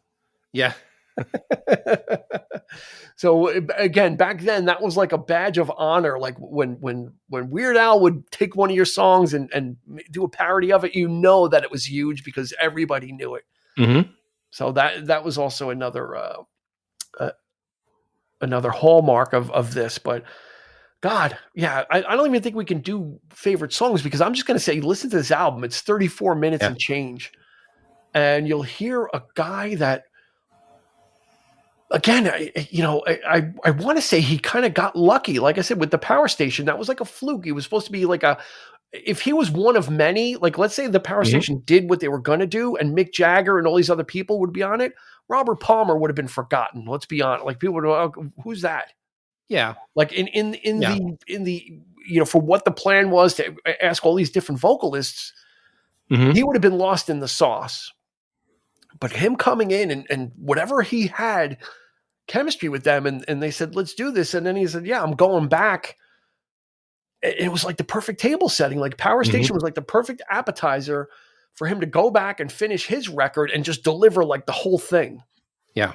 Yeah. So again, back then that was like a badge of honor. Like when Weird Al would take one of your songs and do a parody of it, that it was huge because everybody knew it. Mm-hmm. So that was also another hallmark of this. But God, yeah, I don't even think we can do favorite songs because I'm just going to say, listen to this album. It's 34 minutes and change, and you'll hear a guy that. Again, I want to say he kind of got lucky. Like I said, with the Power Station, that was like a fluke. He was supposed to be if he was one of many, like let's say the Power Station did what they were going to do and Mick Jagger and all these other people would be on it, Robert Palmer would have been forgotten. Let's be honest. Like people would have, who's that? Yeah. Like in the for what the plan was to ask all these different vocalists, he would have been lost in the sauce. But him coming in and whatever he had chemistry with them and they said, let's do this. And then he said, yeah, I'm going back. It was like the perfect table setting. Like Power Station was like the perfect appetizer for him to go back and finish his record and just deliver like the whole thing. Yeah.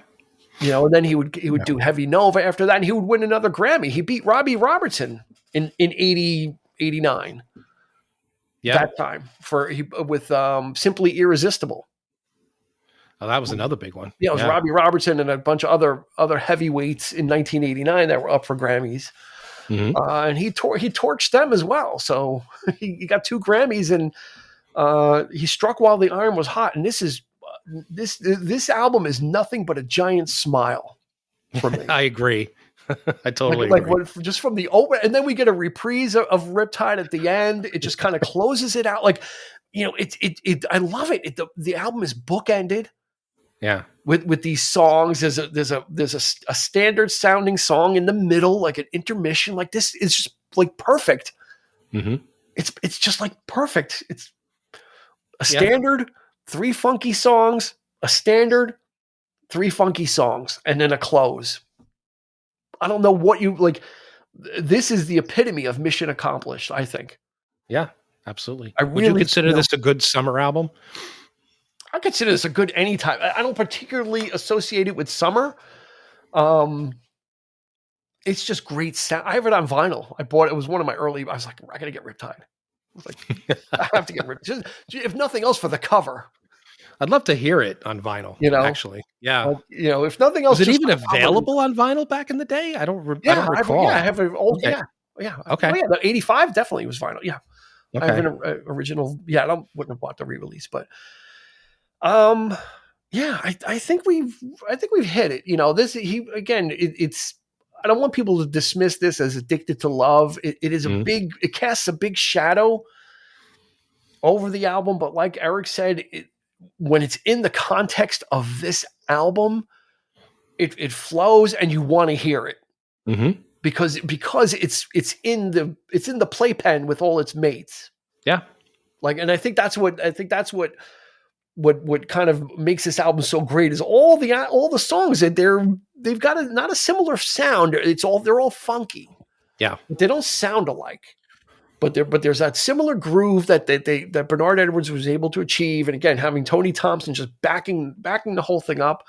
And then he would do Heavy Nova after that and he would win another Grammy. He beat Robbie Robertson in 89. Yeah. That time with Simply Irresistible. Oh, that was another big one. Yeah, it was Robbie Robertson and a bunch of other heavyweights in 1989 that were up for Grammys. And he torched them as well. So he got 2 Grammys and he struck while the iron was hot. And this album is nothing but a giant smile for me. I agree. I totally agree. Just from the open, and then we get a reprise of Riptide at the end. It just kind of closes it out. Like, I love it. The album is bookended. Yeah. With these songs, there's a standard sounding song in the middle, like an intermission. Like this is just like perfect. It's just like perfect. It's a standard 3 funky songs, a standard 3 funky songs, and then a close. I don't know what you like. This is the epitome of mission accomplished, I think. Yeah, absolutely. Would you consider this a good summer album? I consider this a good anytime. I don't particularly associate it with summer. It's just great sound. I have it on vinyl. I bought it. It was one of my early. I was like, I got to get Riptide. I was like, I have to get Riptide. If nothing else, for the cover. I'd love to hear it on vinyl. Actually, yeah. If nothing else, was it even available on vinyl back in the day? I don't recall. I have an old. Okay. Yeah. Okay. Oh, yeah, the 85 definitely was vinyl. Yeah. Okay. I have an original. Yeah, wouldn't have bought the re-release, but. I think we've hit it. It's. I don't want people to dismiss this as Addicted to Love. It is it casts a big shadow over the album, but like Eric said, when it's in the context of this album, it flows and you want to hear it because it's in the playpen with all its mates. Yeah. And I think that's what what kind of makes this album so great is all the songs that they've got not a similar sound. They're all funky. Yeah. But they don't sound alike. But there's that similar groove that that Bernard Edwards was able to achieve. And again, having Tony Thompson just backing the whole thing up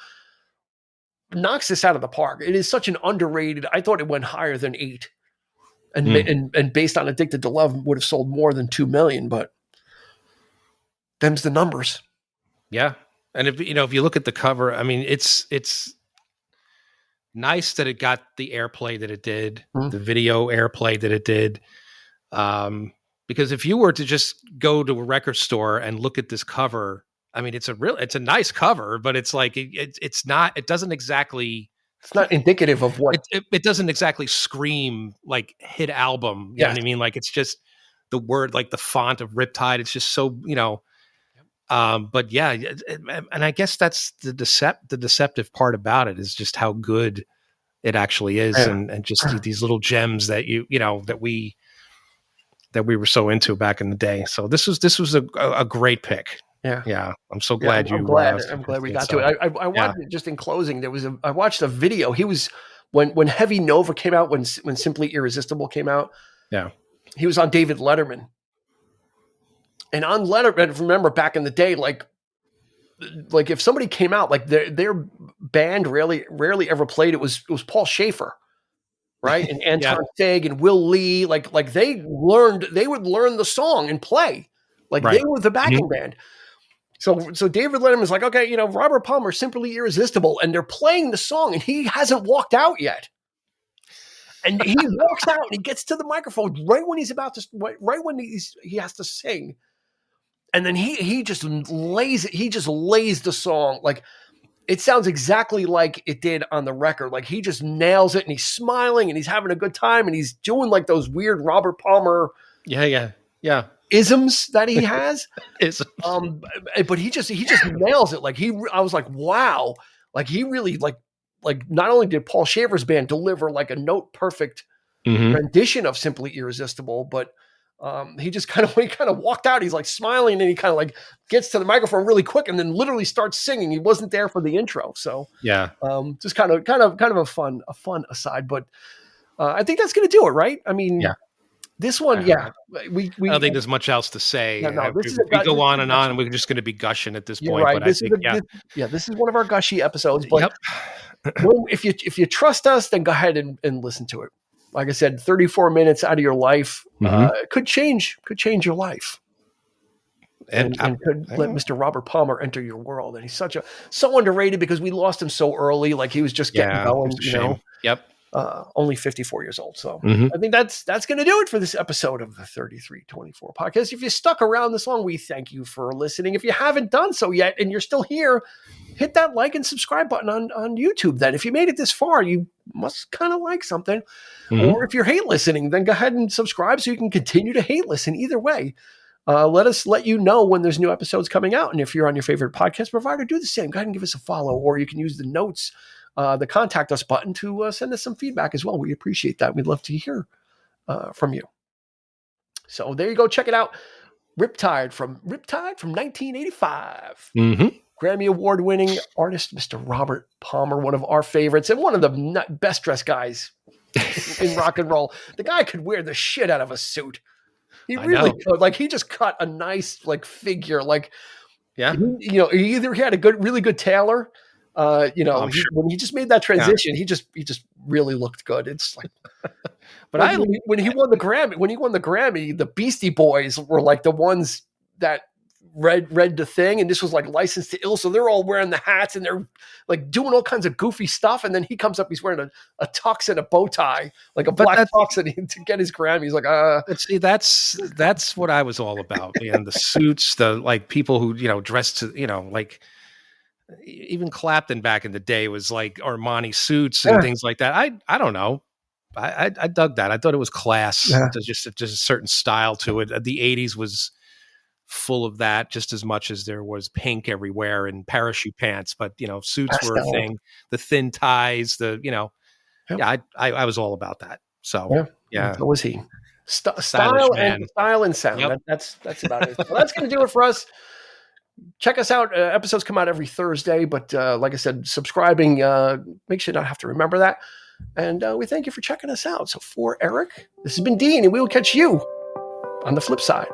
knocks this out of the park. It is such an underrated. I thought it went higher than 8. And based on Addicted to Love would have sold more than 2 million, but them's the numbers. Yeah. And if you look at the cover, I mean, it's nice that it got the airplay that it did, the video airplay that it did. Because if you were to just go to a record store and look at this cover, I mean, it's a nice cover, but it's like, it's not indicative of what it doesn't exactly scream like hit album. You know what I mean? Like, it's just the word, like the font of Riptide. It's just so, but yeah. And I guess that's the deceptive part about it is just how good it actually is. And just these little gems that that we were so into back in the day. So this was a great pick. Yeah. I'm so glad I'm glad we got to it. I wanted just in closing, I watched a video. He was when Heavy Nova came out, when Simply Irresistible came out. Yeah. He was on David Letterman. And on Letterman, remember back in the day, like if somebody came out, like their band rarely ever played, it was Paul Schaefer. Right. And Anton Fig and Will Lee, like they would learn the song and play. Like they were the backing band. So David Letterman's like, okay, Robert Palmer, Simply Irresistible, and they're playing the song, and he hasn't walked out yet. And he walks out and he gets to the microphone right when he has to sing. And then he just lays the song. Like, it sounds exactly like it did on the record. Like, he just nails it, and he's smiling and he's having a good time, and he's doing like those weird Robert Palmer isms that he has. But he just nails it. Like, I was like, wow. Like, he really like not only did Paul Schaefer's band deliver like a note perfect rendition of Simply Irresistible, but he just kind of walked out. He's like smiling, and he kind of like gets to the microphone really quick, and then literally starts singing. He wasn't there for the intro, so just kind of a fun aside. But I think that's going to do it, right? I mean, this one, we I don't think there's much else to say. We go on and on, and we're just going to be gushing at this point. Right. But this is one of our gushy episodes. But if you trust us, then go ahead and listen to it. Like I said, 34 minutes out of your life could change your life, and could let Mr. Robert Palmer enter your world. And he's so underrated because we lost him so early. Like, he was just getting going. Yep. Only 54 years old. So I think that's going to do it for this episode of the 3324 podcast. If you stuck around this long, we thank you for listening. If you haven't done so yet and you're still here, hit that like and subscribe button on YouTube. Then if you made it this far, you must kind of like something. Or if you're hate listening, then go ahead and subscribe so you can continue to hate listen. Either way, let us let you know when there's new episodes coming out. And if you're on your favorite podcast provider, do the same. Go ahead and give us a follow, or you can use the notes, the contact us button to send us some feedback as well. We appreciate that. We'd love to hear from you. So there you go. Check it out. Riptide from 1985. Grammy Award winning artist, Mr. Robert Palmer, one of our favorites and one of the best dressed guys in rock and roll. The guy could wear the shit out of a suit. He really could. Like, he just cut a nice figure. Like, he either had a really good tailor. When he just made that transition, he just really looked good. It's like, but when he won the Grammy, the Beastie Boys were like the ones that read the thing, and this was like Licensed to Ill, so they're all wearing the hats and they're like doing all kinds of goofy stuff, and then he comes up, he's wearing a tux and a bow tie, like a black tux, and to get his Grammy, he's like, See, that's what I was all about, man. The suits, the like people who dressed to like. Even Clapton back in the day was like Armani suits and things like that. I don't know. I dug that. I thought it was class. There's just a certain style to it. The 80s was full of that just as much as there was pink everywhere and parachute pants. But, suits were a thing. The thin ties, I was all about that. So, So was he. Style and sound. That's about it. So that's going to do it for us. check us out. Episodes come out every Thursday, but like I said, subscribing makes you not have to remember that. And we thank you for checking us out. So for Eric, this has been Dean, and we will catch you on the flip side.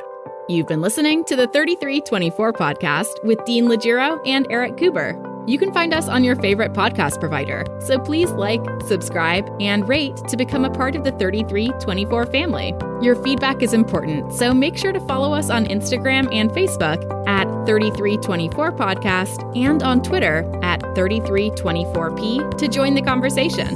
You've been listening to the 3324 podcast with Dean Legiro and Eric Kuber. You can find us on your favorite podcast provider, so please like, subscribe, and rate to become a part of the 3324 family. Your feedback is important, so make sure to follow us on Instagram and Facebook at 3324 podcast and on Twitter at 3324p to join the conversation.